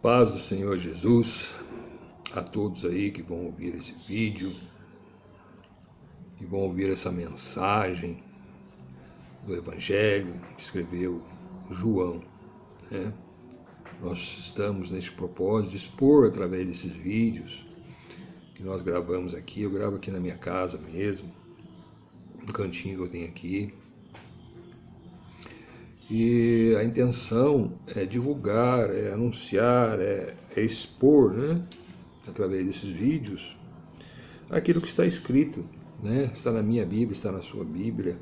Paz do Senhor Jesus a todos aí que vão ouvir esse vídeo, que vão ouvir essa mensagem do Evangelho que escreveu João, né? Nós estamos neste propósito de expor através desses vídeos que nós gravamos aqui. Eu gravo aqui na minha casa mesmo, no cantinho que eu tenho aqui. E a intenção é divulgar, é anunciar, é expor, né, através desses vídeos, aquilo que está escrito, né, está na minha Bíblia, está na sua Bíblia,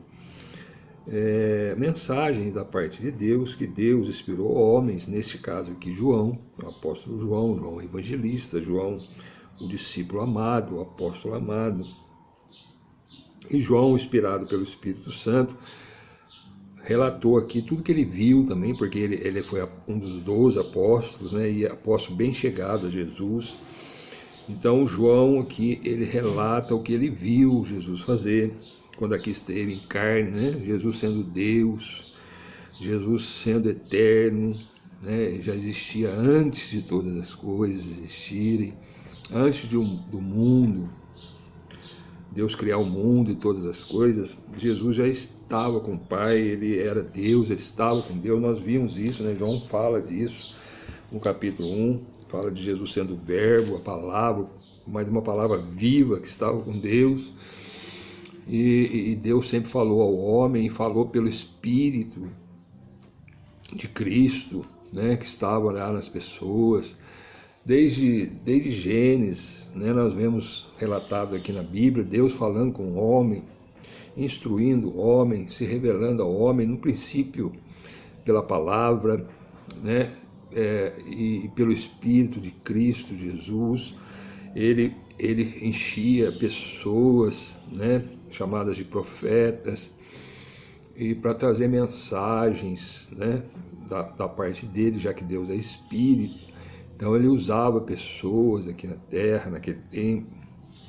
mensagens da parte de Deus, que Deus inspirou homens, neste caso aqui João, o apóstolo João, João evangelista, João o discípulo amado, o apóstolo amado, e João, inspirado pelo Espírito Santo, relatou aqui tudo que ele viu também, porque ele foi um dos 12 apóstolos, né, e apóstolo bem chegado a Jesus. Então João aqui, ele relata o que ele viu Jesus fazer, quando aqui esteve em carne, né, Jesus sendo Deus, Jesus sendo eterno, né, já existia antes de todas as coisas existirem, antes do mundo, Deus criar o mundo e todas as coisas, Jesus já estava com o Pai, ele era Deus, ele estava com Deus, nós vimos isso, né? João fala disso no capítulo 1, fala de Jesus sendo o verbo, a palavra, mas uma palavra viva que estava com Deus, e Deus sempre falou ao homem, falou pelo Espírito de Cristo, né? Que estava lá nas pessoas, desde Gênesis, né, nós vemos relatado aqui na Bíblia, Deus falando com o homem, instruindo o homem, se revelando ao homem, no princípio pela palavra, né, e pelo Espírito de Cristo Jesus, ele enchia pessoas, né, chamadas de profetas, e para trazer mensagens, né, da parte dele, já que Deus é Espírito. Então ele usava pessoas aqui na terra, naquele tempo,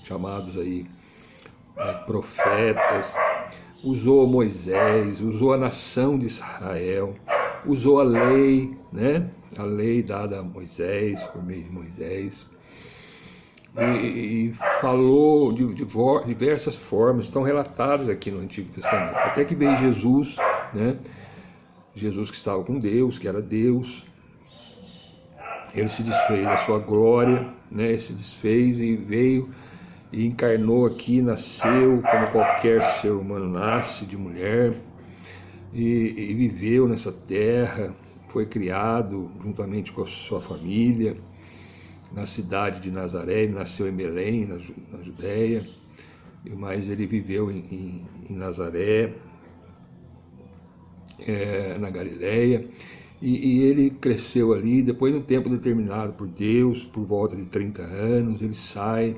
chamados aí profetas, usou Moisés, usou a nação de Israel, usou a lei, né? A lei dada a Moisés, por meio de Moisés, e falou de diversas formas, estão relatadas aqui no Antigo Testamento, até que veio Jesus, né? Jesus que estava com Deus, que era Deus. Ele se desfez da sua glória, né? Ele se desfez e veio e encarnou aqui, nasceu como qualquer ser humano nasce, de mulher, e viveu nessa terra, foi criado juntamente com a sua família, na cidade de Nazaré. Ele nasceu em Belém, na Judéia, mas ele viveu em Nazaré, na Galileia. E ele cresceu ali, depois de um tempo determinado por Deus, por volta de 30 anos, ele sai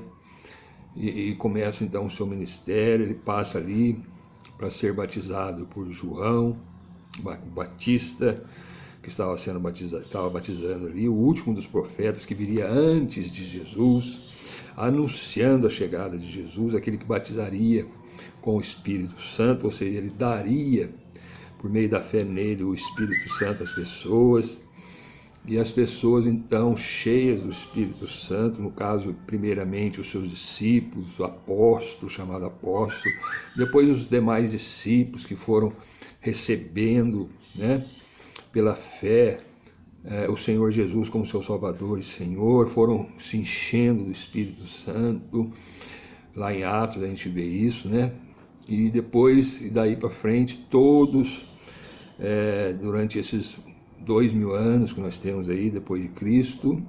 e começa então o seu ministério. Ele passa ali para ser batizado por João Batista, que estava batizando ali, o último dos profetas que viria antes de Jesus, anunciando a chegada de Jesus, aquele que batizaria com o Espírito Santo, ou seja, ele daria, por meio da fé nele, o Espírito Santo às pessoas, e as pessoas então cheias do Espírito Santo, no caso primeiramente os seus discípulos, o apóstolo, chamado apóstolo, depois os demais discípulos que foram recebendo, né, pela fé o Senhor Jesus como seu Salvador e Senhor, foram se enchendo do Espírito Santo. Lá em Atos a gente vê isso, né? E depois, daí para frente, todos, durante esses 2000 anos que nós temos aí, depois de Cristo,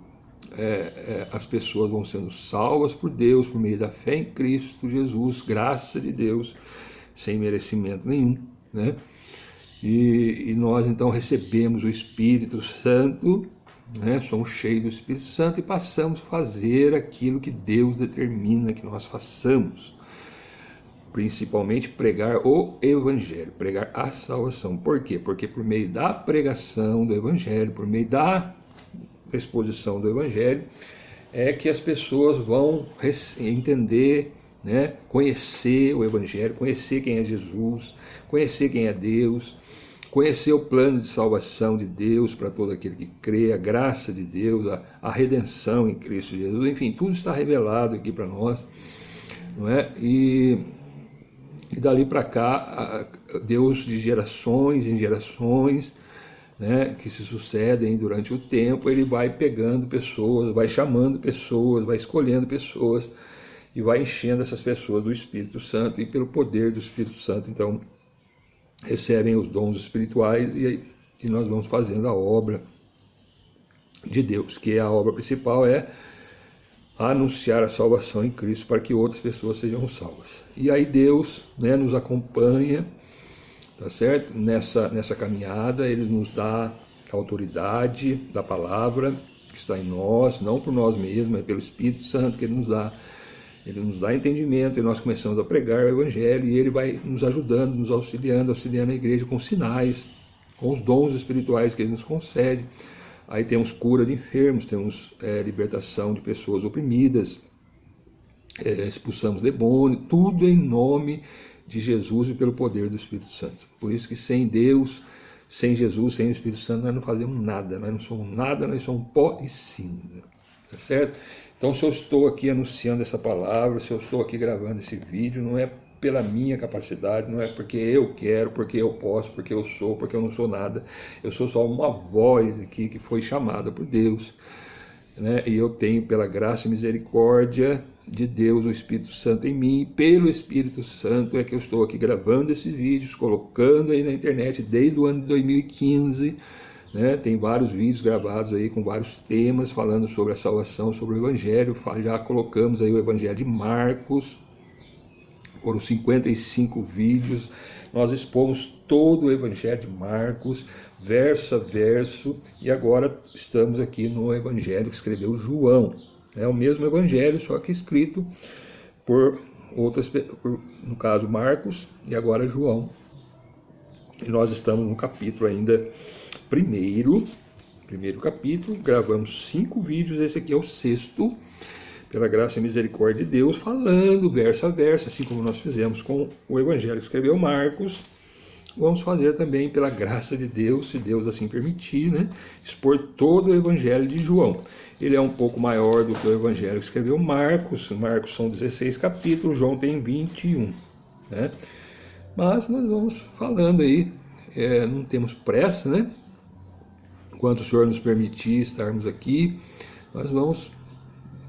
as pessoas vão sendo salvas por Deus, por meio da fé em Cristo Jesus, graça de Deus, sem merecimento nenhum, né? E nós então recebemos o Espírito Santo, né? Somos cheios do Espírito Santo e passamos a fazer aquilo que Deus determina que nós façamos. Principalmente pregar o Evangelho, pregar a salvação. Por quê? Porque por meio da pregação do Evangelho, por meio da exposição do Evangelho, é que as pessoas vão entender, né? Conhecer o Evangelho, conhecer quem é Jesus, conhecer quem é Deus, conhecer o plano de salvação de Deus para todo aquele que crê, a graça de Deus, a redenção em Cristo Jesus, enfim, tudo está revelado aqui para nós, não é? E dali para cá, Deus de gerações em gerações, né, que se sucedem durante o tempo, ele vai pegando pessoas, vai chamando pessoas, vai escolhendo pessoas e vai enchendo essas pessoas do Espírito Santo, e pelo poder do Espírito Santo, então, recebem os dons espirituais, e nós vamos fazendo a obra de Deus, que a obra principal é anunciar a salvação em Cristo para que outras pessoas sejam salvas. E aí Deus, né, nos acompanha, tá certo? Nessa caminhada, ele nos dá a autoridade da palavra que está em nós, não por nós mesmos, é pelo Espírito Santo que ele nos dá. Ele nos dá entendimento, e nós começamos a pregar o Evangelho, e ele vai nos ajudando, nos auxiliando a igreja com sinais, com os dons espirituais que ele nos concede. Aí temos cura de enfermos, temos libertação de pessoas oprimidas, expulsamos demônios, tudo em nome de Jesus e pelo poder do Espírito Santo. Por isso que sem Deus, sem Jesus, sem o Espírito Santo, nós não fazemos nada, nós não somos nada, nós somos pó e cinza, tá certo? Então, se eu estou aqui anunciando essa palavra, se eu estou aqui gravando esse vídeo, não é pela minha capacidade, não é porque eu quero, porque eu posso, porque eu sou, porque eu não sou nada. Eu sou só uma voz aqui que foi chamada por Deus, né? E eu tenho, pela graça e misericórdia de Deus, o Espírito Santo em mim, e pelo Espírito Santo é que eu estou aqui gravando esses vídeos, colocando aí na internet desde o ano de 2015, né? Tem vários vídeos gravados aí com vários temas falando sobre a salvação, sobre o Evangelho. Já colocamos aí o Evangelho de Marcos, foram 55 vídeos, nós expomos todo o Evangelho de Marcos, verso a verso, e agora estamos aqui no Evangelho que escreveu João. É o mesmo Evangelho, só que escrito por no caso Marcos, e agora João. E nós estamos no capítulo ainda primeiro capítulo, gravamos 5 vídeos, esse aqui é o 6º, pela graça e misericórdia de Deus, falando verso a verso, assim como nós fizemos com o Evangelho que escreveu Marcos. Vamos fazer também, pela graça de Deus, se Deus assim permitir, né, expor todo o Evangelho de João. Ele é um pouco maior do que o Evangelho que escreveu Marcos. Marcos são 16 capítulos, João tem 21, né? Mas nós vamos falando aí, não temos pressa, né? Enquanto o Senhor nos permitir estarmos aqui, nós vamos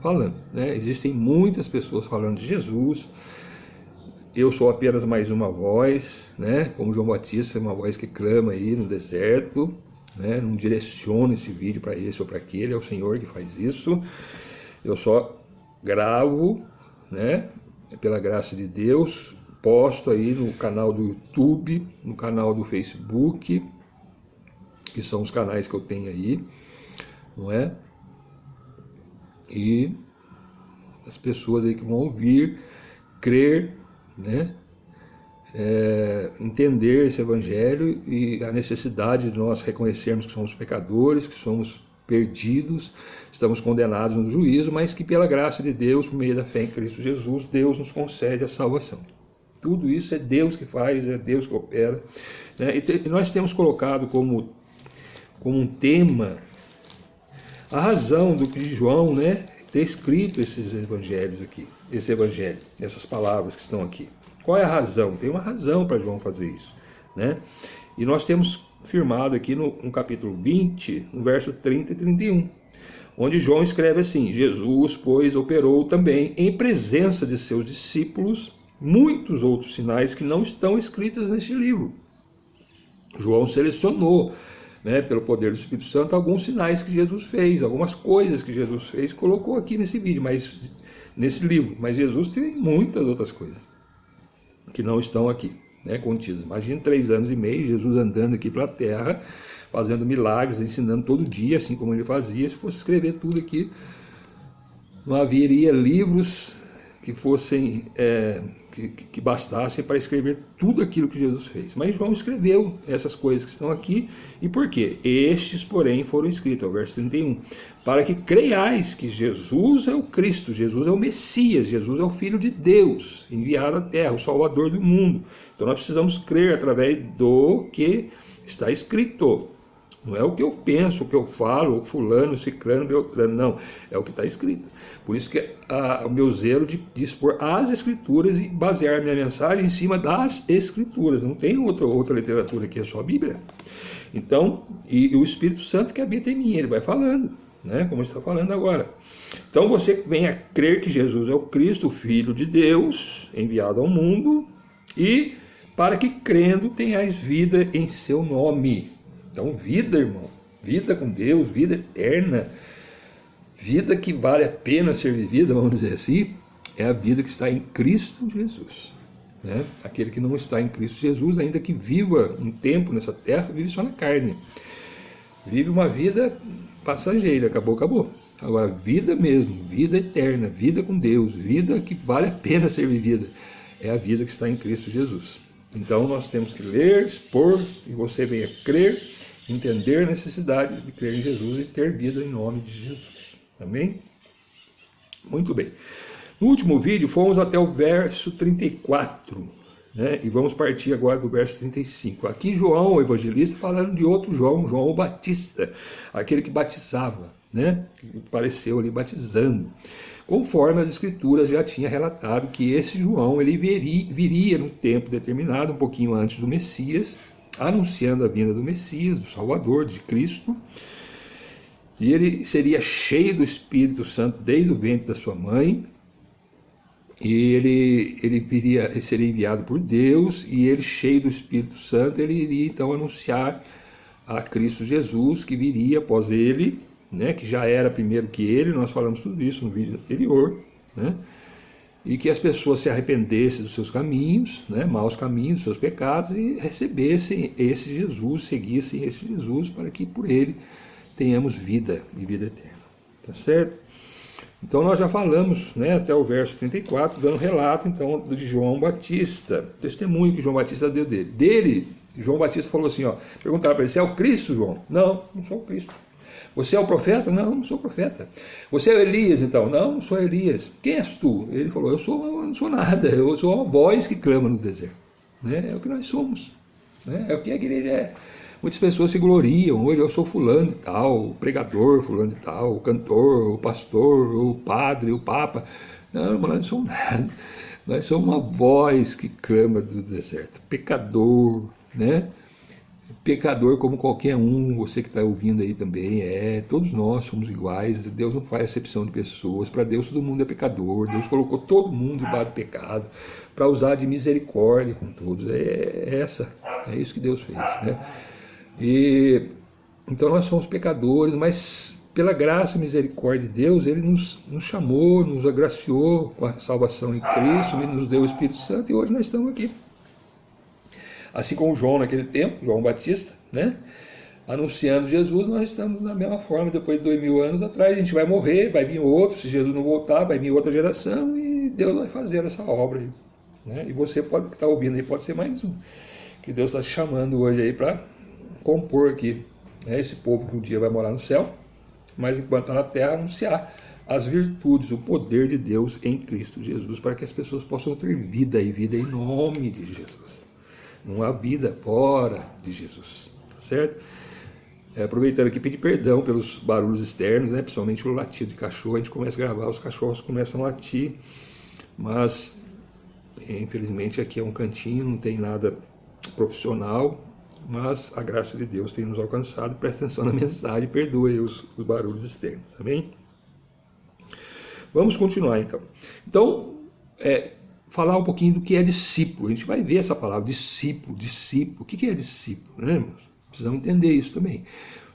falando, né? Existem muitas pessoas falando de Jesus. Eu sou apenas mais uma voz, né? Como João Batista, uma voz que clama aí no deserto, né? Não direciono esse vídeo para esse ou para aquele, é o Senhor que faz isso. Eu só gravo, né? Pela graça de Deus, posto aí no canal do YouTube, no canal do Facebook, que são os canais que eu tenho aí, não é? E as pessoas aí que vão ouvir, crer, né? Entender esse Evangelho e a necessidade de nós reconhecermos que somos pecadores, que somos perdidos, estamos condenados no juízo, mas que pela graça de Deus, por meio da fé em Cristo Jesus, Deus nos concede a salvação. Tudo isso é Deus que faz, é Deus que opera, né? E nós temos colocado como um tema a razão do que João, né, ter escrito esses evangelhos aqui, esse evangelho, essas palavras que estão aqui. Qual é a razão? Tem uma razão para João fazer isso, né? E nós temos firmado aqui no capítulo 20, no verso 30 e 31, onde João escreve assim: Jesus, pois, operou também em presença de seus discípulos muitos outros sinais que não estão escritos neste livro. João selecionou, né, pelo poder do Espírito Santo, alguns sinais que Jesus fez, algumas coisas que Jesus fez, colocou aqui nesse vídeo, nesse livro. Mas Jesus tem muitas outras coisas que não estão aqui, né, contidas. Imagina 3 anos e meio, Jesus andando aqui pela terra, fazendo milagres, ensinando todo dia, assim como ele fazia. Se fosse escrever tudo aqui, não haveria livros que fossem que bastassem para escrever tudo aquilo que Jesus fez. Mas João escreveu essas coisas que estão aqui. E por quê? Estes, porém, foram escritos, ao verso 31, para que creiais que Jesus é o Cristo, Jesus é o Messias, Jesus é o Filho de Deus, enviado à terra, o Salvador do mundo. Então nós precisamos crer através do que Está escrito. Não é o que eu penso, o que eu falo, o fulano, ciclano, beltrano, não. É o que está escrito. Por isso que o meu zelo de expor as Escrituras e basear minha mensagem em cima das Escrituras. Não tem outra literatura aqui, é só a Bíblia. Então, e o Espírito Santo que habita em mim, ele vai falando, né? Como está falando agora. Então você venha crer que Jesus é o Cristo, o Filho de Deus, enviado ao mundo, e para que crendo tenhais vida em seu nome. Então, vida, irmão, vida com Deus, vida eterna, vida que vale a pena ser vivida, vamos dizer assim, é a vida que está em Cristo Jesus. Né? Aquele que não está em Cristo Jesus, ainda que viva um tempo nessa terra, vive só na carne. Vive uma vida passageira, acabou. Agora, vida mesmo, vida eterna, vida com Deus, vida que vale a pena ser vivida, é a vida que está em Cristo Jesus. Então, nós temos que ler, expor, e você venha crer, entender a necessidade de crer em Jesus e ter vida em nome de Jesus. Amém? Muito bem. No último vídeo, fomos até o verso 34, né? E vamos partir agora do verso 35. Aqui João, o evangelista, falando de outro João, João o Batista, aquele que batizava, né? Que apareceu ali batizando. Conforme as Escrituras já tinha relatado que esse João ele viria num tempo determinado, um pouquinho antes do Messias, anunciando a vinda do Messias, do Salvador, de Cristo. E ele seria cheio do Espírito Santo desde o ventre da sua mãe. E ele seria enviado por Deus, e ele, cheio do Espírito Santo, ele iria então anunciar a Cristo Jesus, que viria após ele, né, que já era primeiro que ele. Nós falamos tudo isso no vídeo anterior, né, e que as pessoas se arrependessem dos seus caminhos, né, maus caminhos, dos seus pecados, e recebessem esse Jesus, seguissem esse Jesus, para que por ele tenhamos vida e vida eterna. Tá certo? Então nós já falamos, né, até o verso 34, dando relato então de João Batista, testemunho que João Batista deu dele. João Batista falou assim, perguntaram para ele: você é o Cristo, João? Não sou o Cristo. Você é o profeta? Não sou profeta. Você é o Elias, então? Não sou Elias. Quem és tu? Ele falou: eu não sou nada, eu sou uma voz que clama no deserto. Né? É o que nós somos, né? É o que a igreja é. Muitas pessoas se gloriam: hoje eu sou fulano de tal, o pregador fulano de tal, o cantor, o pastor, o padre, o papa. Não, mas nós não somos nada. Nós somos uma voz que clama do deserto. Pecador, né? Pecador como qualquer um, você que está ouvindo aí também, todos nós somos iguais. Deus não faz acepção de pessoas. Para Deus todo mundo é pecador. Deus colocou todo mundo debaixo do pecado para usar de misericórdia com todos. É isso que Deus fez, né? E então nós somos pecadores, mas pela graça e misericórdia de Deus, Ele nos chamou, nos agraciou com a salvação em Cristo, Ele nos deu o Espírito Santo, e hoje nós estamos aqui. Assim como João naquele tempo, João Batista, né, anunciando Jesus, nós estamos da mesma forma. Depois de 2000 anos atrás, a gente vai morrer, vai vir outro, se Jesus não voltar, vai vir outra geração, e Deus vai fazer essa obra aí, né? E você pode estar ouvindo aí, pode ser mais um, que Deus está te chamando hoje aí para compor aqui, né, esse povo que um dia vai morar no céu, mas enquanto está na terra, anunciar as virtudes, o poder de Deus em Cristo Jesus, para que as pessoas possam ter vida e vida em nome de Jesus. Não há vida fora de Jesus, tá certo? Aproveitando aqui, pedir perdão pelos barulhos externos, né, principalmente o latido de cachorro. A gente começa a gravar, os cachorros começam a latir, mas infelizmente aqui é um cantinho, não tem nada profissional, mas a graça de Deus tem nos alcançado. Presta atenção na mensagem, perdoe os barulhos externos, amém? Vamos continuar então. Então, falar um pouquinho do que é discípulo. A gente vai ver essa palavra, discípulo. O que é discípulo, né, irmãos? Precisamos entender isso também.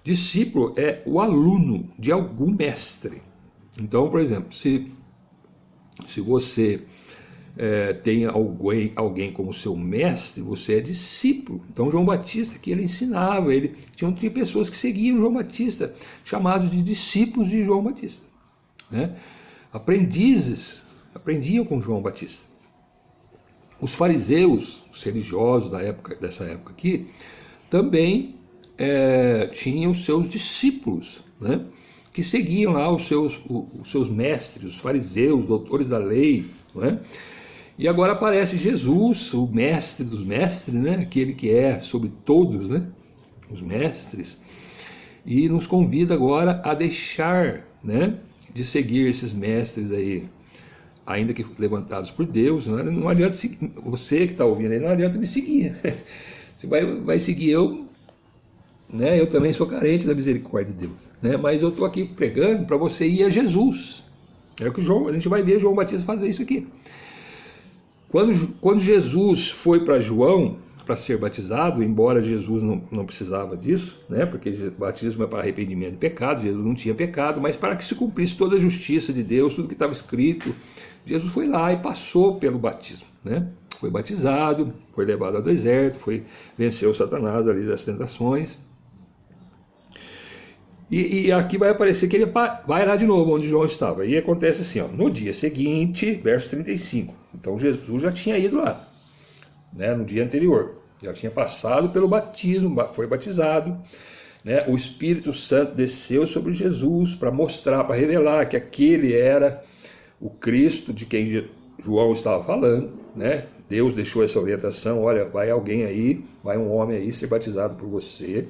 Discípulo é o aluno de algum mestre. Então, por exemplo, se você tem alguém como seu mestre, você é discípulo. Então João Batista, que ele ensinava, tinha pessoas que seguiam João Batista, chamados de discípulos de João Batista, né? Aprendizes, aprendiam com João Batista. Os fariseus, os religiosos dessa época aqui, também tinham os seus discípulos, né? Que seguiam lá os seus mestres, os fariseus, doutores da lei, não é? E agora aparece Jesus, o mestre dos mestres, né? Aquele que é sobre todos, né? os mestres, e nos convida agora a deixar, né, de seguir esses mestres aí, ainda que levantados por Deus. Não adianta seguir, você que está ouvindo aí, não adianta me seguir. Você vai seguir eu, né? Eu também sou carente da misericórdia de Deus, né? Mas eu estou aqui pregando para você ir a Jesus. É o que a gente vai ver João Batista fazer isso aqui. Quando Jesus foi para João para ser batizado, embora Jesus não precisava disso, né? Porque o batismo é para arrependimento de pecado, Jesus não tinha pecado, mas para que se cumprisse toda a justiça de Deus, tudo que estava escrito, Jesus foi lá e passou pelo batismo, né? Foi batizado, foi levado ao deserto, venceu Satanás ali das tentações. E aqui vai aparecer que ele vai lá de novo onde João estava. E acontece assim, ó, no dia seguinte, verso 35. Então Jesus já tinha ido lá, né, no dia anterior. Já tinha passado pelo batismo, foi batizado, né? O Espírito Santo desceu sobre Jesus para mostrar, para revelar que aquele era o Cristo de quem João estava falando, né? Deus deixou essa orientação: olha, vai alguém aí, vai um homem aí ser batizado por você.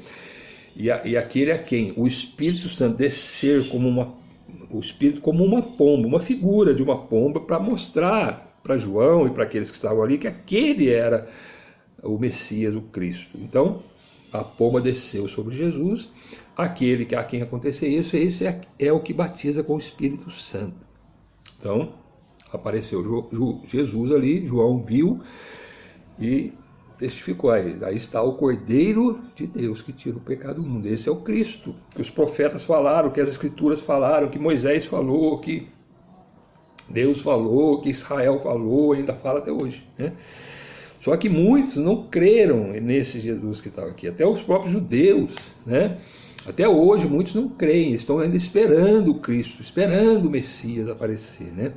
E aquele a quem o Espírito Santo descer como uma pomba, uma figura de uma pomba, para mostrar para João e para aqueles que estavam ali que aquele era o Messias, o Cristo. Então, a pomba desceu sobre Jesus, aquele a quem acontecer isso, esse é o que batiza com o Espírito Santo. Então, apareceu Jesus ali, João viu e testificou a ele: aí está o Cordeiro de Deus que tira o pecado do mundo. Esse é o Cristo, que os profetas falaram, que as Escrituras falaram, que Moisés falou, que Deus falou, que Israel falou, ainda fala até hoje, né? Só que muitos não creram nesse Jesus que estava aqui, até os próprios judeus, né? Até hoje muitos não creem, estão ainda esperando o Cristo, esperando o Messias aparecer, né?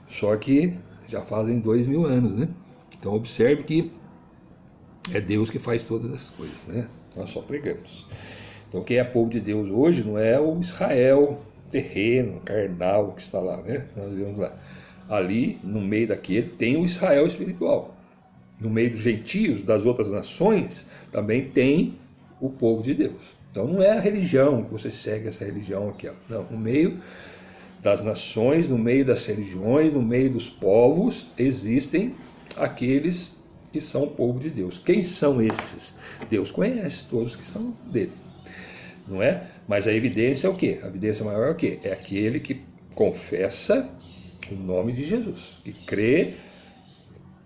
Só que já fazem 2000 anos, né? Então observe que é Deus que faz todas as coisas, né? Nós só pregamos. Então quem é povo de Deus hoje não é o Israel terreno, carnal que está lá, né? Nós vemos lá. Ali, no meio daquele, tem o Israel espiritual. No meio dos gentios, das outras nações, também tem o povo de Deus. Então não é a religião que você segue, essa religião aqui, ó. Não, no meio das nações, no meio das religiões, no meio dos povos, existem aqueles que são o povo de Deus. Quem são esses? Deus conhece todos que são dele, não é? Mas a evidência é o quê? A evidência maior é o quê? É aquele que confessa o nome de Jesus, que crê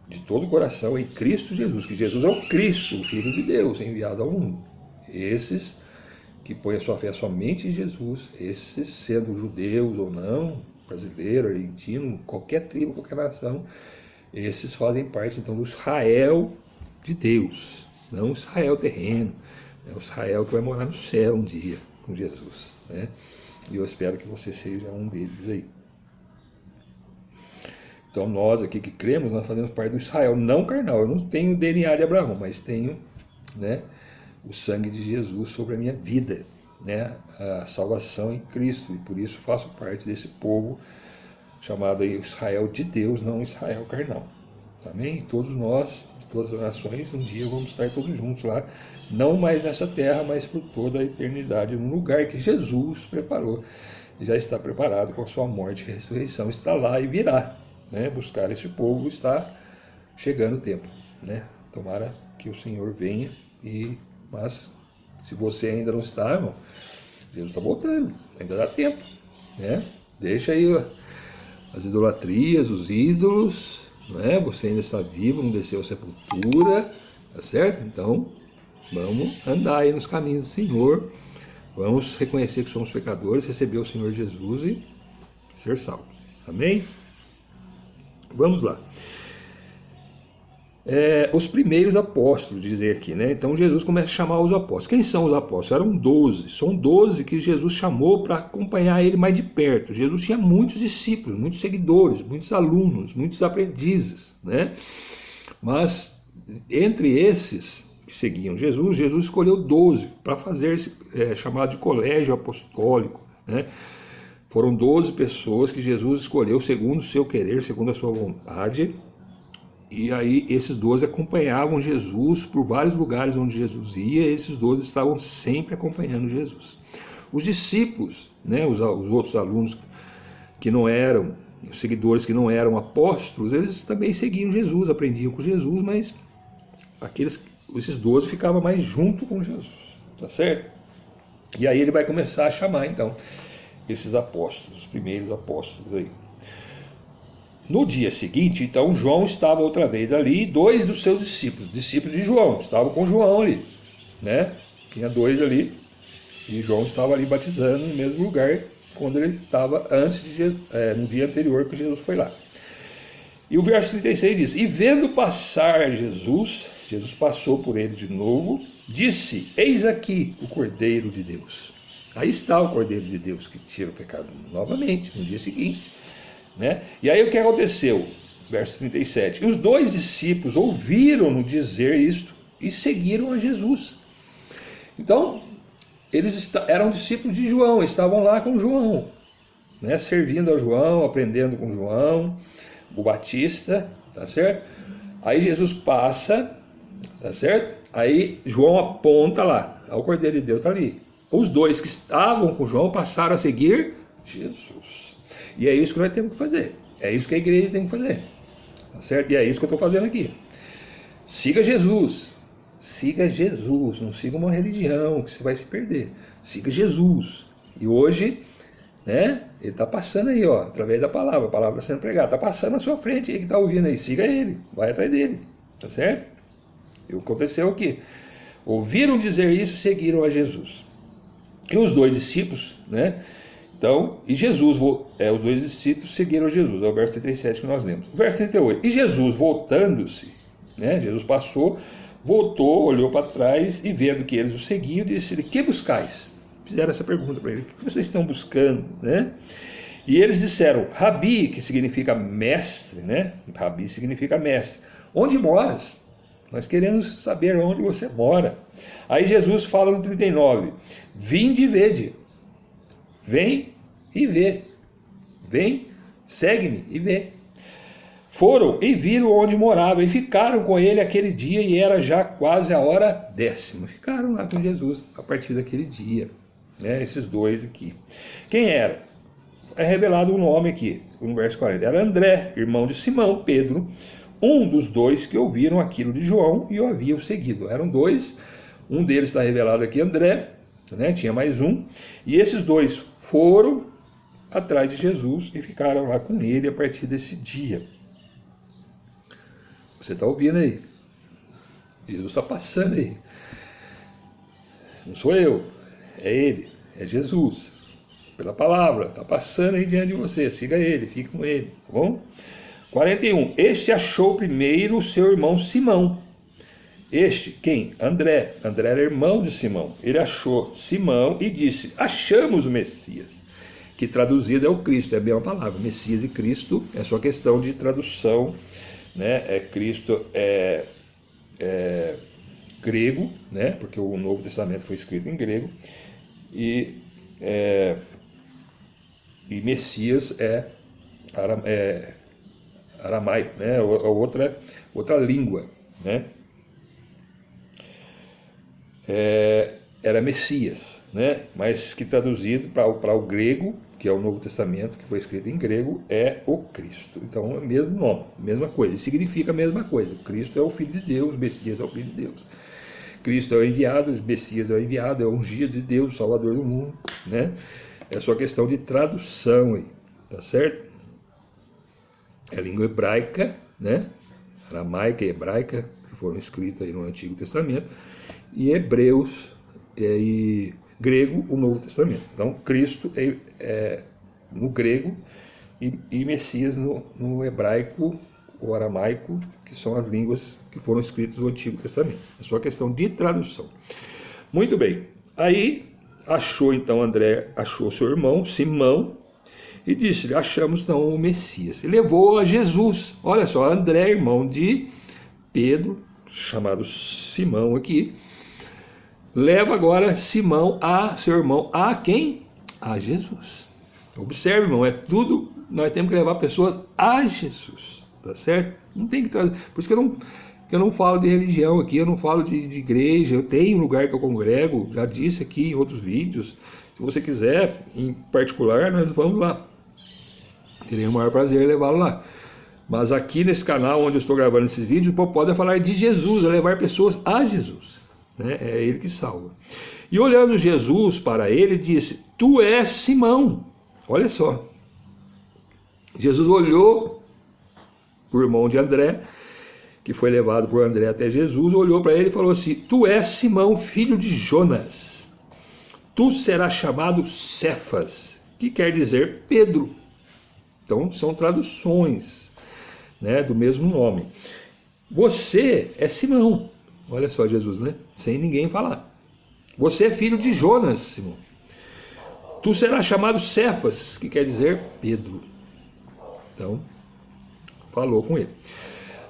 de todo o coração em Cristo Jesus, que Jesus é o Cristo, o Filho de Deus, enviado ao mundo. Esses que põem a sua fé somente em Jesus, esses sendo judeus ou não, brasileiro, argentino, qualquer tribo, qualquer nação, esses fazem parte então do Israel de Deus, não o Israel terreno, é o Israel que vai morar no céu um dia com Jesus, né? E eu espero que você seja um deles aí. Então nós aqui que cremos, nós fazemos parte do Israel não carnal. Eu não tenho o DNA de Abraão, mas tenho, né, o sangue de Jesus sobre a minha vida, né, a salvação em Cristo, e por isso faço parte desse povo chamado aí Israel de Deus, não Israel carnal. Amém? Todos nós, de todas as nações, um dia vamos estar todos juntos lá, não mais nessa terra, mas por toda a eternidade, num lugar que Jesus preparou, e já está preparado com a sua morte e ressurreição, está lá e virá, né, buscar esse povo. Está chegando o tempo, né? Tomara que o Senhor venha, mas se você ainda não está, irmão, Deus está voltando, ainda dá tempo, né? Deixa aí as idolatrias, os ídolos, né? Você ainda está vivo, não desceu a sepultura, tá certo? Então vamos andar aí nos caminhos do Senhor, vamos reconhecer que somos pecadores, receber o Senhor Jesus e ser salvos. Amém? Vamos lá. Os primeiros apóstolos, dizer aqui, né? Então Jesus começa a chamar os apóstolos. Quem são os apóstolos? Eram 12. São 12 que Jesus chamou para acompanhar ele mais de perto. Jesus tinha muitos discípulos, muitos seguidores, muitos alunos, muitos aprendizes, né? Mas entre esses que seguiam Jesus escolheu 12 para fazer esse chamado de colégio apostólico, né? Foram 12 pessoas que Jesus escolheu segundo o seu querer, segundo a sua vontade, E aí esses 12 acompanhavam Jesus por vários lugares onde Jesus ia, e esses 12 estavam sempre acompanhando Jesus. Os discípulos, né, os outros alunos que não eram, os seguidores que não eram apóstolos, eles também seguiam Jesus, aprendiam com Jesus, mas esses 12 ficavam mais junto com Jesus, tá certo? E aí ele vai começar a chamar então esses apóstolos, os primeiros apóstolos aí. No dia seguinte, então, João estava outra vez ali, e 2 dos seus discípulos de João, estavam com João ali, né? Tinha 2 ali, e João estava ali batizando no mesmo lugar, quando ele estava antes de Jesus, no dia anterior que Jesus foi lá. E o verso 36 diz, e vendo passar Jesus passou por ele de novo, disse, eis aqui o Cordeiro de Deus. Aí está o Cordeiro de Deus, que tira o pecado novamente, no dia seguinte. Né? E aí o que aconteceu? Verso 37. E os 2 discípulos ouviram-no dizer isto e seguiram a Jesus. Então, eles eram discípulos de João, estavam lá com João, né? Servindo a João, aprendendo com João, o Batista, tá certo? Aí Jesus passa, tá certo? Aí João aponta lá, o Cordeiro de Deus está ali. Os 2 que estavam com João passaram a seguir Jesus. E é isso que nós temos que fazer. É isso que a igreja tem que fazer. Tá certo? E é isso que eu estou fazendo aqui. Siga Jesus. Siga Jesus. Não siga uma religião que você vai se perder. Siga Jesus. E hoje, né, ele está passando aí, ó, através da palavra. A palavra está sendo pregada. Está passando na sua frente aí que está ouvindo aí. Siga ele. Vai atrás dele. Tá certo? E o que aconteceu aqui? Ouviram dizer isso e seguiram a Jesus. E os 2 discípulos, né? Então, e Jesus, os 2 discípulos seguiram Jesus, é o verso 37 que nós lemos. O verso 38, e Jesus voltando-se, né, Jesus passou, voltou, olhou para trás e vendo que eles o seguiam, disse-lhe, que buscais? Fizeram essa pergunta para ele, o que vocês estão buscando? Né? E eles disseram, Rabi, que significa mestre, né? Rabi significa mestre. Onde moras? Nós queremos saber onde você mora. Aí Jesus fala no 39, vinde e vede. Vem e vê. Vem, segue-me e vê. Foram e viram onde morava e ficaram com ele aquele dia e era já quase a hora 10ª. Ficaram lá com Jesus a partir daquele dia. Né, esses 2 aqui. Quem era? É revelado um nome aqui, no verso 40. Era André, irmão de Simão, Pedro, um dos 2 que ouviram aquilo de João e o haviam seguido. Eram 2, um deles está revelado aqui, André, né, tinha mais um, e esses 2 foram atrás de Jesus e ficaram lá com ele a partir desse dia. Você está ouvindo aí? Jesus está passando aí. Não sou eu, é ele, é Jesus. Pela palavra, está passando aí diante de você. Siga ele, fique com ele, tá bom? 41. Este achou primeiro o seu irmão Simão. Este, quem? André. André era irmão de Simão. Ele achou Simão e disse, achamos o Messias. Que traduzido é o Cristo, é a mesma palavra. Messias e Cristo é só questão de tradução, né? Cristo é grego, né? Porque o Novo Testamento foi escrito em grego. E Messias é aramaico, né? Outra língua, né? Era Messias, né? Mas que traduzido para o grego, que é o Novo Testamento, que foi escrito em grego, é o Cristo. Então é o mesmo nome, mesma coisa, significa a mesma coisa. O Cristo é o Filho de Deus, o Messias é o Filho de Deus. Cristo é o enviado, o Messias é o enviado, é o ungido de Deus, o Salvador do mundo, né? É só questão de tradução aí, tá certo? É língua hebraica, né? Aramaica e hebraica, que foram escritas aí no Antigo Testamento, e hebreus e grego, o Novo Testamento. Então, Cristo é no grego e Messias no hebraico ou aramaico, que são as línguas que foram escritas no Antigo Testamento. É só questão de tradução. Muito bem. Aí, André achou seu irmão, Simão, e disse-lhe, achamos então o Messias. E levou a Jesus. Olha só, André, irmão de Pedro, chamado Simão aqui, leva agora Simão seu irmão, a quem? A Jesus. Observe, irmão, é tudo, nós temos que levar pessoas a Jesus. tá certo? Não tem que trazer. Por isso que eu não falo de religião aqui, eu não falo de igreja, eu tenho um lugar que eu congrego, já disse aqui em outros vídeos. Se você quiser, em particular, nós vamos lá. Terei o maior prazer em levá-lo lá. Mas aqui nesse canal onde eu estou gravando esses vídeos, pode falar de Jesus, é levar pessoas a Jesus, né? É Ele que salva. E olhando Jesus para ele, disse: tu és Simão. Olha só. Jesus olhou para o irmão de André, que foi levado por André até Jesus, olhou para ele e falou assim: tu és Simão, filho de Jonas. Tu serás chamado Cefas, que quer dizer Pedro. Então são traduções, né, do mesmo nome. Você é Simão. Olha só Jesus, né? Sem ninguém falar. Você é filho de Jonas, Simão. Tu serás chamado Cefas, que quer dizer Pedro. Então, falou com ele.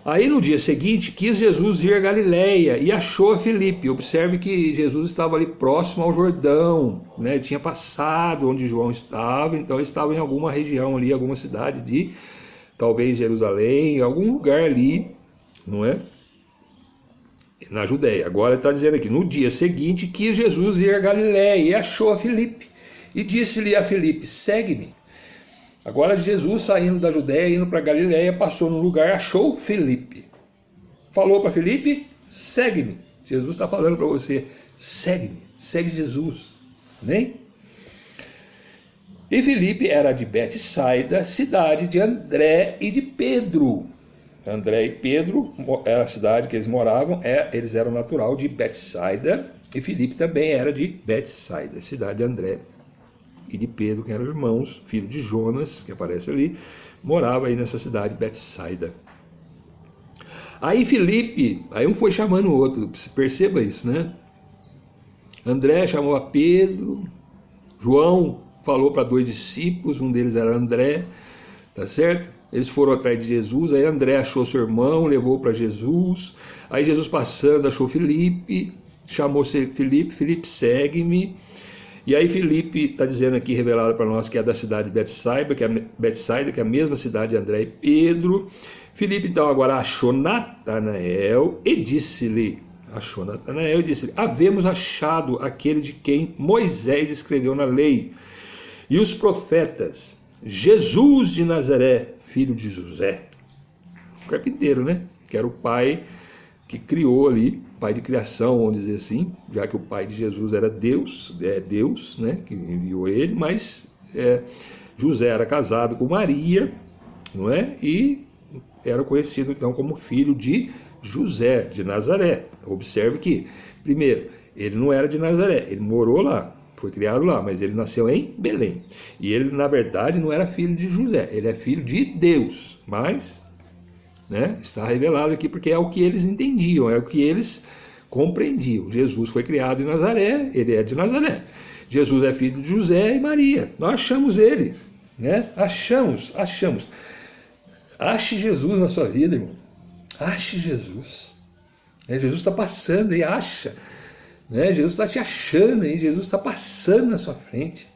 Aí no dia seguinte, quis Jesus ir a Galiléia e achou a Filipe. Observe que Jesus estava ali próximo ao Jordão, né? Ele tinha passado onde João estava, então ele estava em alguma região ali, alguma cidade de, talvez Jerusalém, algum lugar ali, não é? Na Judéia. Agora ele está dizendo aqui, no dia seguinte quis Jesus ir a Galiléia e achou a Filipe. E disse-lhe a Filipe: segue-me. Agora Jesus, saindo da Judéia, indo para Galiléia, passou num lugar, achou Filipe. Falou para Filipe: segue-me. Jesus está falando para você: segue-me, segue Jesus. Amém? E Filipe era de Betsaida, cidade de André e de Pedro. André e Pedro era a cidade que eles moravam, eles eram natural de Betsaida, e Filipe também era de Betsaida, cidade de André e de Pedro, que eram irmãos, filho de Jonas, que aparece ali, morava aí nessa cidade de Betsaida. Aí Filipe, aí um foi chamando o outro, perceba isso, né? André chamou a Pedro, João falou para 2 discípulos, um deles era André, tá certo? Eles foram atrás de Jesus, aí André achou seu irmão, levou para Jesus, aí Jesus passando achou Filipe, chamou Filipe, Filipe, segue-me. E aí Filipe está dizendo aqui, revelado para nós, que é da cidade de Betsaida, que é a mesma cidade de André e Pedro. Filipe então agora achou Natanael e disse-lhe, havemos achado aquele de quem Moisés escreveu na lei e os profetas, Jesus de Nazaré, filho de José. O carpinteiro, né? Que era o pai que criou ali, pai de criação, vamos dizer assim, já que o pai de Jesus era Deus, né? Que enviou ele, mas José era casado com Maria, não é? E era conhecido então como filho de José de Nazaré. Observe que, primeiro, ele não era de Nazaré, ele morou lá, foi criado lá, mas ele nasceu em Belém. E ele, na verdade, não era filho de José, ele é filho de Deus. Mas, né, está revelado aqui porque é o que eles entendiam, é o que eles compreendiam. Jesus foi criado em Nazaré, ele é de Nazaré. Jesus é filho de José e Maria. Nós achamos ele, né? Achamos. Ache Jesus na sua vida, irmão. Ache Jesus. Jesus está passando e acha. Né? Jesus está te achando aí, Jesus está passando na sua frente,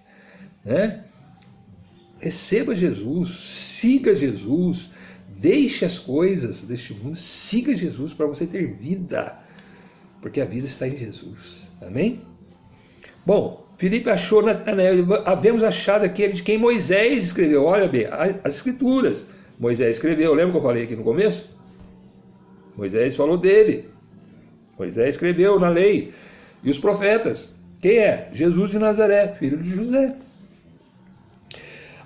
né? Receba Jesus, siga Jesus, deixe as coisas deste mundo, siga Jesus para você ter vida, porque a vida está em Jesus, amém? Bom, Filipe achou Natanael, havemos achado aquele de quem Moisés escreveu, olha bem, as escrituras, Moisés escreveu, lembra que eu falei aqui no começo? Moisés falou dele, Moisés escreveu na lei. E os profetas, quem é? Jesus de Nazaré, filho de José.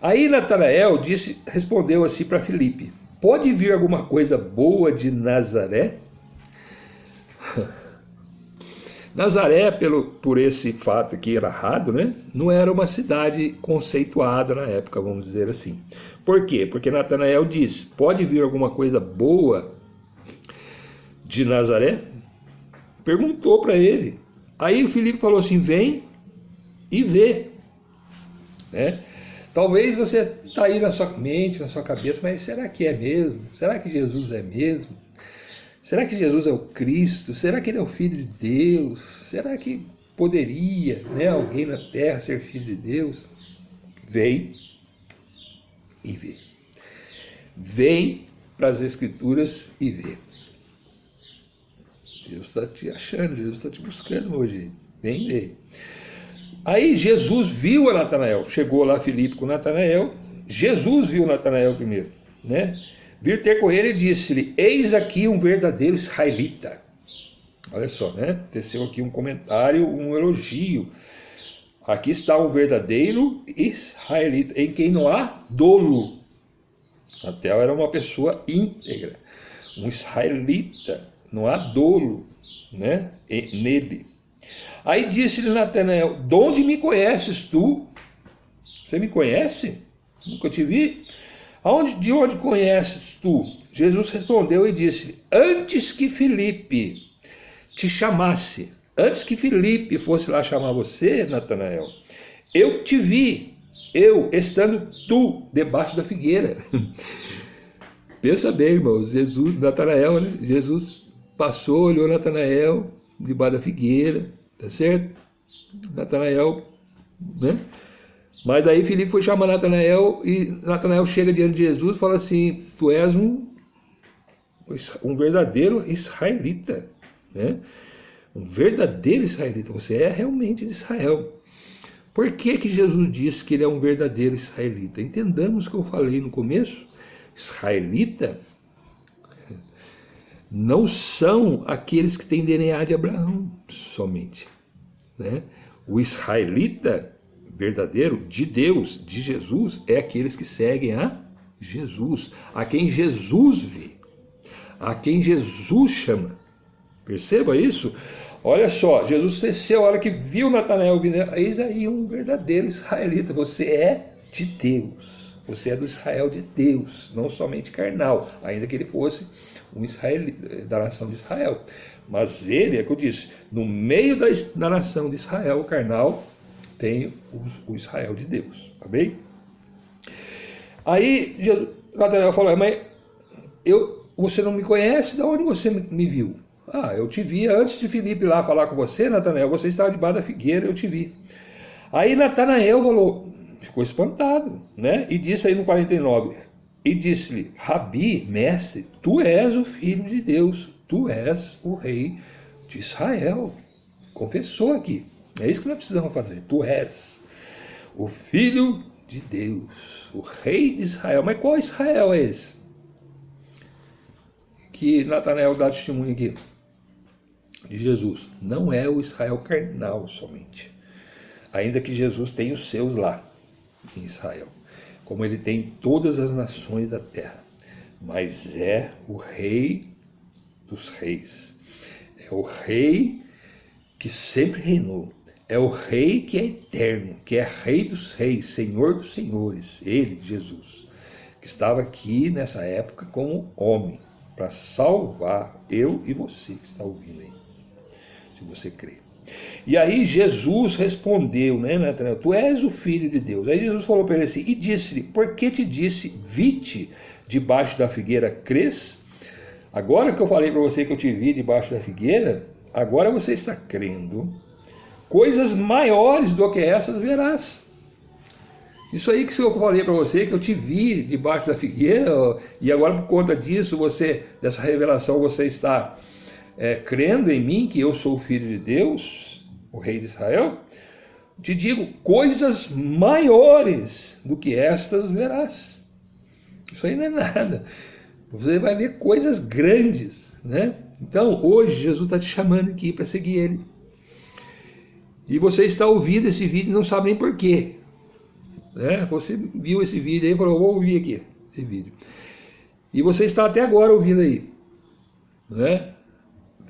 Aí Natanael respondeu assim para Filipe: pode vir alguma coisa boa de Nazaré? Nazaré, por esse fato aqui errado, né? Não era uma cidade conceituada na época, vamos dizer assim. Por quê? Porque Natanael diz: pode vir alguma coisa boa de Nazaré? Perguntou para ele. Aí o Filipe falou assim: vem e vê, né? Talvez você está aí na sua mente, na sua cabeça, mas será que é mesmo? Será que Jesus é mesmo? Será que Jesus é o Cristo? Será que ele é o Filho de Deus? Será que poderia, né, alguém na terra ser filho de Deus? Vem e vê. Vem para as Escrituras e vê. Deus está te achando, Deus está te buscando hoje. Vem ver. Aí Jesus viu a Natanael, chegou lá Filipe com Natanael, Jesus viu Natanael primeiro, né? Vir ter com ele e disse-lhe: eis aqui um verdadeiro israelita. Olha só, né? Teceu aqui um comentário, um elogio. Aqui está um verdadeiro israelita, em quem não há dolo. Natanael era uma pessoa íntegra, um israelita, não há dolo, né? Nele. Aí disse-lhe Natanael: de onde me conheces tu? Você me conhece? Nunca te vi. De onde conheces tu? Jesus respondeu e disse: antes que Filipe te chamasse, antes que Filipe fosse lá chamar você, Natanael, eu te vi, eu estando tu debaixo da figueira. Pensa bem, irmãos, Natanael, né? Jesus passou, olhou Natanael debaixo da figueira, tá certo? Natanael, né? Mas aí Filipe foi chamar Natanael e Natanael chega diante de Jesus e fala assim: tu és um verdadeiro israelita, né? Um verdadeiro israelita, você é realmente de Israel. Por que que Jesus disse que ele é um verdadeiro israelita? Entendamos o que eu falei no começo. Israelita não são aqueles que têm DNA de Abraão somente, né? O israelita verdadeiro de Deus, de Jesus, é aqueles que seguem a Jesus, a quem Jesus vê, a quem Jesus chama. Perceba isso? Olha só, Jesus desceu, a hora que viu Natanael, eis aí um verdadeiro israelita. Você é de Deus, você é do Israel de Deus, não somente carnal, ainda que ele fosse um israelita da nação de Israel. Mas ele, é que eu disse, no meio da nação de Israel carnal, tem o Israel de Deus, tá bem? Aí Natanael falou: mas você não me conhece? De onde você me viu? Ah, eu te vi antes de Filipe lá falar com você, Natanael, você estava debaixo da figueira, eu te vi. Aí Natanael ficou espantado, né? E disse aí no 49, e disse-lhe: Rabi, mestre, tu és o Filho de Deus, tu és o Rei de Israel. Confessou aqui. É isso que nós precisamos fazer. Tu és o Filho de Deus, o Rei de Israel. Mas qual Israel é esse? Que Natanael dá testemunho aqui de Jesus. Não é o Israel carnal somente. Ainda que Jesus tenha os seus lá em Israel, como ele tem em todas as nações da terra. Mas é o Rei dos reis. É o Rei que sempre reinou. É o Rei que é eterno, que é Rei dos reis, Senhor dos senhores. Ele, Jesus, que estava aqui nessa época como homem, para salvar eu e você que está ouvindo aí, se você crê. E aí Jesus respondeu, né, Natanael: tu és o Filho de Deus. Aí Jesus falou para ele assim, e disse-lhe: por que te disse, vi-te debaixo da figueira, crês? Agora que eu falei para você que eu te vi debaixo da figueira, agora você está crendo. Coisas maiores do que essas verás. Isso aí que eu falei para você, que eu te vi debaixo da figueira, e agora por conta disso, dessa revelação, você está crendo em mim, que eu sou o Filho de Deus, o Rei de Israel. Te digo, coisas maiores do que estas verás. Isso aí não é nada. Você vai ver coisas grandes, né? Então, hoje, Jesus está te chamando aqui para seguir Ele. E você está ouvindo esse vídeo e não sabe nem por quê. Né? Você viu esse vídeo aí e falou: vou ouvir aqui esse vídeo. E você está até agora ouvindo aí. Né?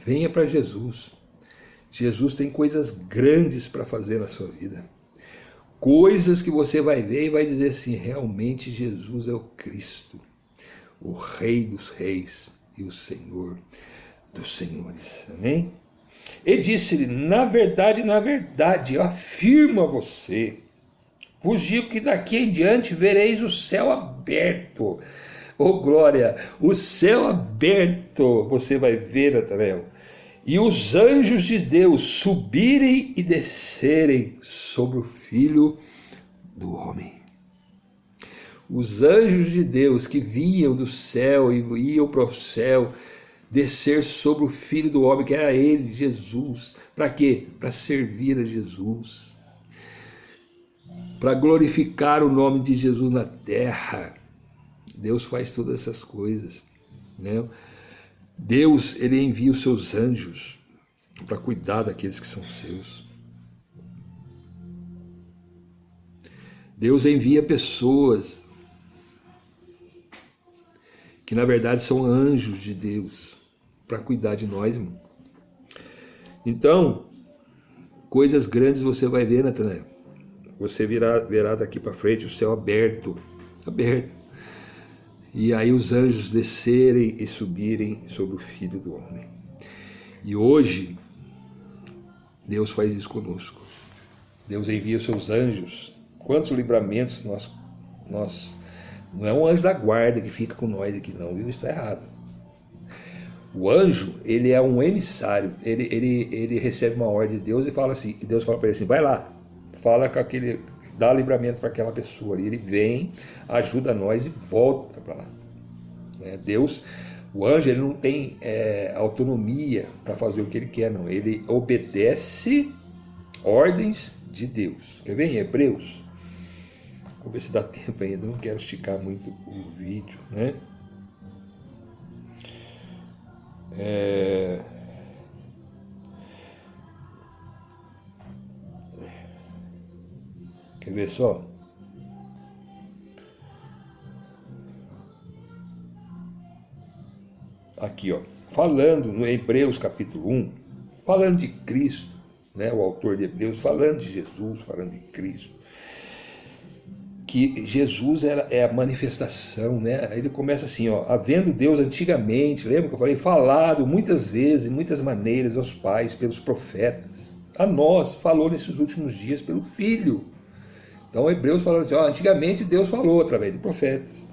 Venha para Jesus. Jesus tem coisas grandes para fazer na sua vida. Coisas que você vai ver e vai dizer assim: realmente Jesus é o Cristo, o Rei dos reis e o Senhor dos senhores. Amém? E disse-lhe: na verdade, eu afirmo a você, vos digo que daqui em diante vereis o céu aberto. Oh glória, o céu aberto você vai ver, Natanael, e os anjos de Deus subirem e descerem sobre o Filho do Homem. Os anjos de Deus que vinham do céu e iam para o céu, descer sobre o Filho do Homem, que era ele, Jesus. Para quê? Para servir a Jesus. Para glorificar o nome de Jesus na terra. Deus faz todas essas coisas, né? Deus, ele envia os seus anjos para cuidar daqueles que são seus. Deus envia pessoas que na verdade são anjos de Deus para cuidar de nós, irmão. Então, coisas grandes você vai ver, Natanael. Você verá daqui para frente o céu aberto. E aí os anjos descerem e subirem sobre o Filho do Homem. E hoje, Deus faz isso conosco. Deus envia os seus anjos. Quantos livramentos nós... Não é um anjo da guarda que fica com nós aqui não, viu? Isso está errado. O anjo, ele é um emissário. Ele recebe uma ordem de Deus e fala assim, Deus fala para ele assim, vai lá, fala com aquele... dá livramento para aquela pessoa ali. Ele vem, ajuda nós e volta para lá. Deus, o anjo, ele não tem autonomia para fazer o que ele quer, não. Ele obedece ordens de Deus. Quer ver em Hebreus? Vou ver se dá tempo ainda, não quero esticar muito o vídeo, né? Quer ver só? Aqui, ó, falando no Hebreus capítulo 1, falando de Cristo, né? O autor de Hebreus falando de Jesus, falando de Cristo, que Jesus é a manifestação, né? Ele começa assim, ó, havendo Deus antigamente, lembra que eu falei, falado muitas vezes, de muitas maneiras aos pais, pelos profetas, a nós, falou nesses últimos dias pelo Filho. Então Hebreus falando assim, ó, antigamente Deus falou através de profetas,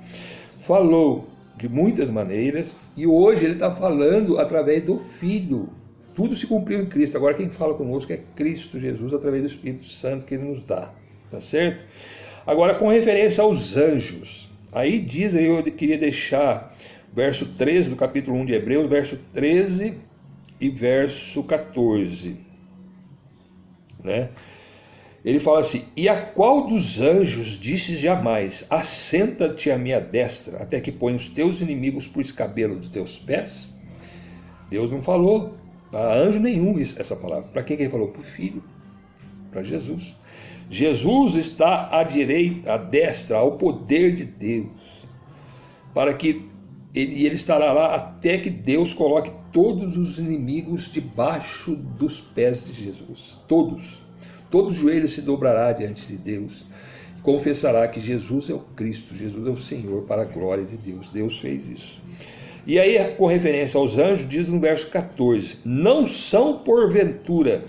falou de muitas maneiras, e hoje ele está falando através do Filho. Tudo se cumpriu em Cristo. Agora quem fala conosco é Cristo Jesus, através do Espírito Santo que ele nos dá, tá certo? Agora, com referência aos anjos, aí diz, aí eu queria deixar verso 13 do capítulo 1 de Hebreus, verso 13 e verso 14, né? Ele fala assim, e a qual dos anjos disse jamais, assenta-te à minha destra, até que ponha os teus inimigos por escabelo dos teus pés? Deus não falou para anjo nenhum essa palavra. Para quem que ele falou? Para o Filho, para Jesus. Jesus está à direita, à destra, ao poder de Deus, para que ele estará lá até que Deus coloque todos os inimigos debaixo dos pés de Jesus. Todo joelho se dobrará diante de Deus, confessará que Jesus é o Cristo, Jesus é o Senhor, para a glória de Deus. Deus fez isso. E aí, com referência aos anjos, diz no verso 14, não são porventura,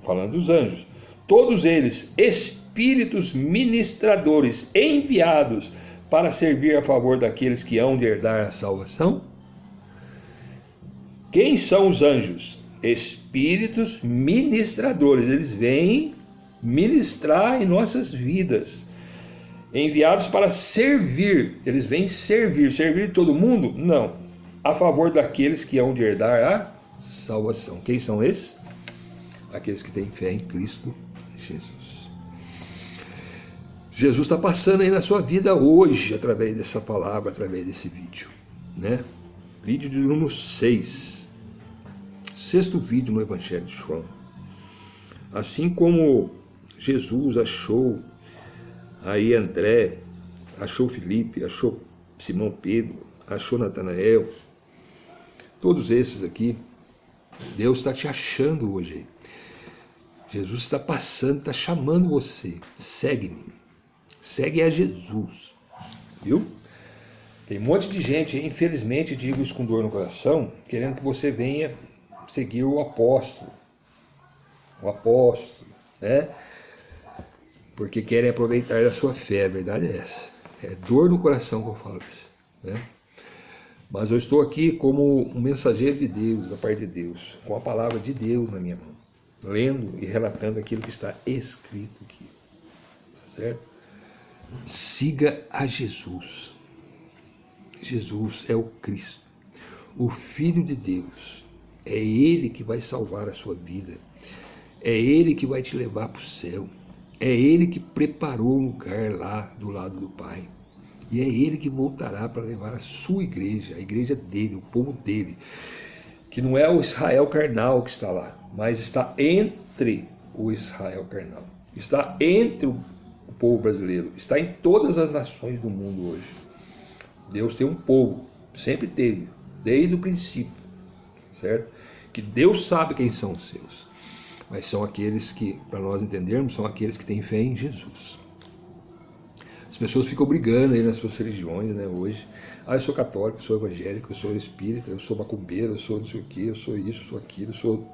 falando dos anjos, todos eles espíritos ministradores enviados para servir a favor daqueles que hão de herdar a salvação? Quem são os anjos? Espíritos ministradores. Eles vêm ministrar em nossas vidas, enviados para servir. Eles vêm servir todo mundo? Não, a favor daqueles que hão de herdar a salvação. Quem são esses? Aqueles que têm fé em Cristo Jesus. Jesus está passando aí na sua vida hoje, através dessa palavra, através desse vídeo, né? Vídeo de número 6, sexto vídeo no Evangelho de João. Assim como Jesus achou aí André, achou Felipe, achou Simão Pedro, achou Natanael, todos esses aqui, Deus está te achando hoje aí. Jesus está passando, está chamando você. Segue-me. Segue a Jesus. Viu? Tem um monte de gente, infelizmente, digo isso com dor no coração, querendo que você venha seguir o apóstolo. O apóstolo, né? Porque querem aproveitar da sua fé. A verdade é essa. É dor no coração que eu falo isso, né? Mas eu estou aqui como um mensageiro de Deus, da parte de Deus, com a palavra de Deus na minha mão, lendo e relatando aquilo que está escrito aqui, tá certo? Siga a Jesus. Jesus é o Cristo, o Filho de Deus. É Ele que vai salvar a sua vida. É Ele que vai te levar para o céu. É Ele que preparou um lugar lá do lado do Pai. E é Ele que voltará para levar a sua igreja, a igreja dele, o povo dele. Que não é o Israel carnal que está lá, mas está entre o Israel carnal. Está entre o povo brasileiro. Está em todas as nações do mundo hoje. Deus tem um povo, sempre teve, desde o princípio, certo? Que Deus sabe quem são os seus, mas são aqueles que, para nós entendermos, são aqueles que têm fé em Jesus. As pessoas ficam brigando aí nas suas religiões, né, hoje. Ah, eu sou católico, eu sou evangélico, eu sou espírita, eu sou macumbeiro, eu sou não sei o que, eu sou isso, eu sou aquilo, eu sou...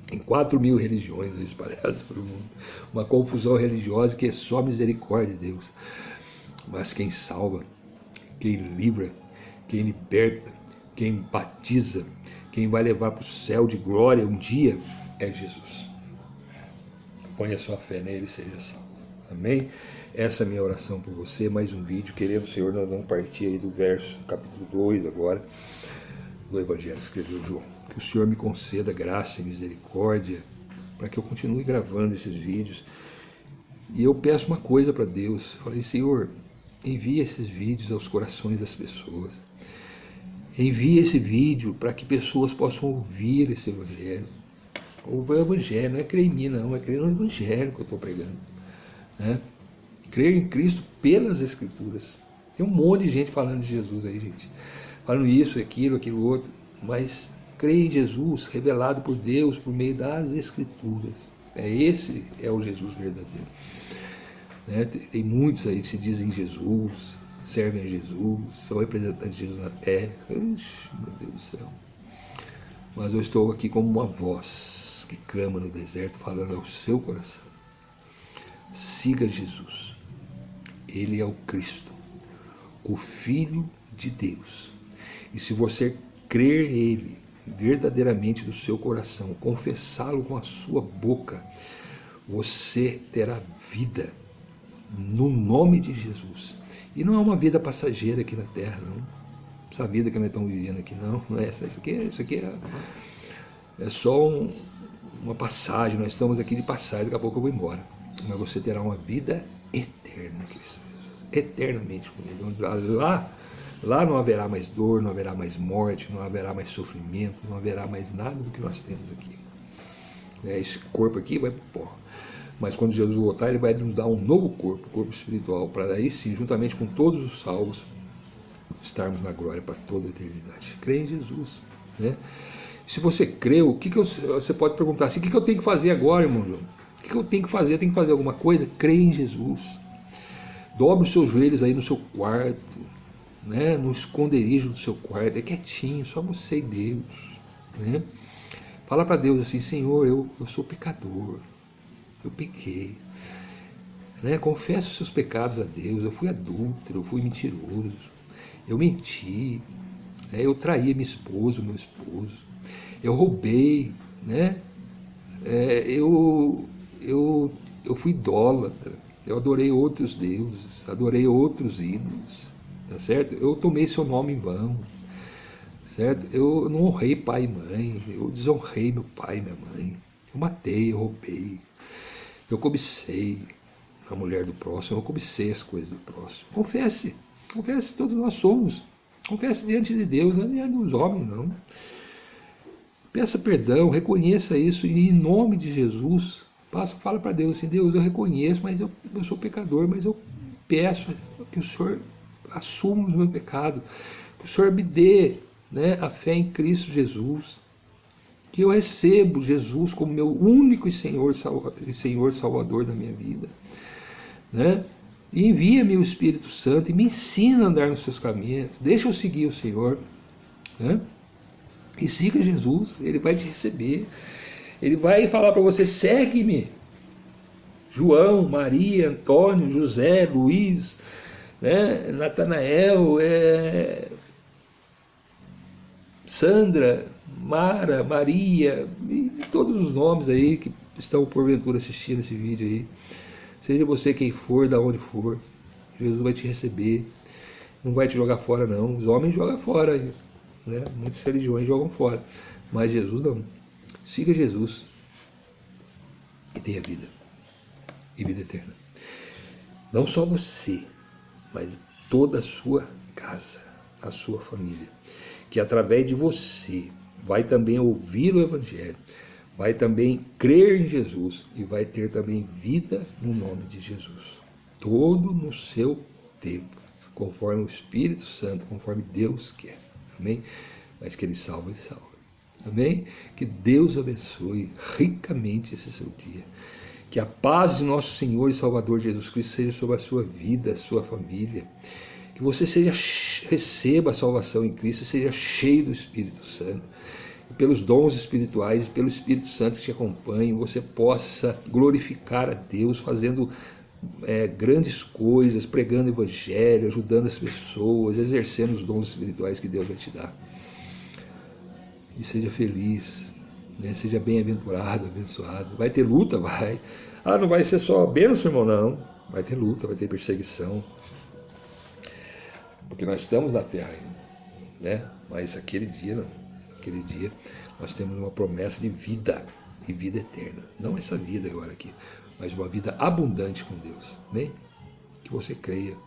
Tem 4.000 religiões espalhadas pelo mundo. Uma confusão religiosa que é só misericórdia de Deus. Mas quem salva, quem livra, quem liberta, quem batiza, quem vai levar para o céu de glória um dia é Jesus. Ponha sua fé nele e seja salvo. Amém? Essa é a minha oração por você. Mais um vídeo. Querendo, Senhor, nós vamos partir aí do verso, capítulo 2 agora, do Evangelho que escreveu João. Que o Senhor me conceda graça e misericórdia para que eu continue gravando esses vídeos. E eu peço uma coisa para Deus. Falei, Senhor, envie esses vídeos aos corações das pessoas. Envie esse vídeo para que pessoas possam ouvir esse Evangelho. Ouvir o Evangelho, não é crer em mim, não, é crer no Evangelho que eu estou pregando. Né? Crer em Cristo pelas Escrituras. Tem um monte de gente falando de Jesus aí, gente. Falando isso, aquilo outro. Mas crer em Jesus, revelado por Deus por meio das Escrituras. Esse é o Jesus verdadeiro. Né? Tem muitos aí que se dizem Jesus, servem a Jesus, são representantes de Jesus na terra. Ixi, meu Deus do céu. Mas eu estou aqui como uma voz que clama no deserto, falando ao seu coração. Siga Jesus. Ele é o Cristo, o Filho de Deus. E se você crer nele verdadeiramente do seu coração, confessá-lo com a sua boca, você terá vida no nome de Jesus. E não é uma vida passageira aqui na terra, não. Essa vida que nós estamos vivendo aqui, não é essa. Isso aqui é só uma passagem. Nós estamos aqui de passagem, daqui a pouco eu vou embora. Mas você terá uma vida eterna, Cristo Jesus. Eternamente comigo. Lá não haverá mais dor, não haverá mais morte, não haverá mais sofrimento, não haverá mais nada do que nós temos aqui. Esse corpo aqui vai para o pó. Mas quando Jesus voltar, ele vai nos dar um novo corpo espiritual, para daí sim, juntamente com todos os salvos, estarmos na glória para toda a eternidade. Crê em Jesus. Né? Se você crê, você pode perguntar assim, o que eu tenho que fazer agora, irmão João? O que eu tenho que fazer? Eu tenho que fazer alguma coisa? Crê em Jesus. Dobre os seus joelhos aí no seu quarto, né? No esconderijo do seu quarto, é quietinho, só você e Deus. Né? Fala para Deus assim, Senhor, eu sou pecador, eu pequei. Né? Confessa os seus pecados a Deus, eu fui adúltero, eu fui mentiroso, eu menti, né? Eu traí minha esposa, meu esposo, eu roubei, né? Eu fui idólatra, eu adorei outros deuses, adorei outros ídolos, tá certo? Eu tomei seu nome em vão, certo? Eu não honrei pai e mãe, eu desonrei meu pai e minha mãe, eu matei, eu roubei, eu cobicei a mulher do próximo, eu cobicei as coisas do próximo. Confesse, todos nós somos. Confesse diante de Deus, não é diante dos homens, não. Peça perdão, reconheça isso e em nome de Jesus, fala para Deus assim, Deus, eu reconheço, mas eu sou pecador, mas eu peço que o Senhor assuma o meu pecado, que o Senhor me dê, né, a fé em Cristo Jesus, que eu recebo Jesus como meu único e Senhor Salvador da minha vida, né? E envia-me o Espírito Santo e me ensina a andar nos seus caminhos, deixa eu seguir o Senhor, né? E siga Jesus, ele vai te receber, ele vai falar para você, segue-me, João, Maria, Antônio, José, Luiz, né? Natanael, Sandra, Mara, Maria, e todos os nomes aí que estão porventura assistindo esse vídeo aí, seja você quem for, da onde for, Jesus vai te receber, não vai te jogar fora não. Os homens jogam fora, né? Muitas religiões jogam fora, mas Jesus não. Siga Jesus e tenha vida, e vida eterna. Não só você, mas toda a sua casa, a sua família, que através de você vai também ouvir o Evangelho, vai também crer em Jesus e vai ter também vida no nome de Jesus. Todo no seu tempo, conforme o Espírito Santo, conforme Deus quer. Amém? Mas que Ele salva, Ele salva. Amém? Que Deus abençoe ricamente esse seu dia. Que a paz de nosso Senhor e Salvador Jesus Cristo seja sobre a sua vida, a sua família. Que você receba a salvação em Cristo e seja cheio do Espírito Santo. E pelos dons espirituais, pelo Espírito Santo que te acompanhe, você possa glorificar a Deus, fazendo grandes coisas, pregando o Evangelho, ajudando as pessoas, exercendo os dons espirituais que Deus vai te dar. E seja feliz, né? Seja bem-aventurado, abençoado. Vai ter luta, vai. Ah, não vai ser só bênção, irmão, não. Vai ter luta, vai ter perseguição. Porque nós estamos na terra ainda, né? Mas aquele dia não. Aquele dia nós temos uma promessa de vida e vida eterna. Não essa vida agora aqui, mas uma vida abundante com Deus. Amém? Que você creia,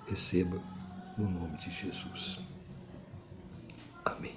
receba no nome de Jesus. Amém.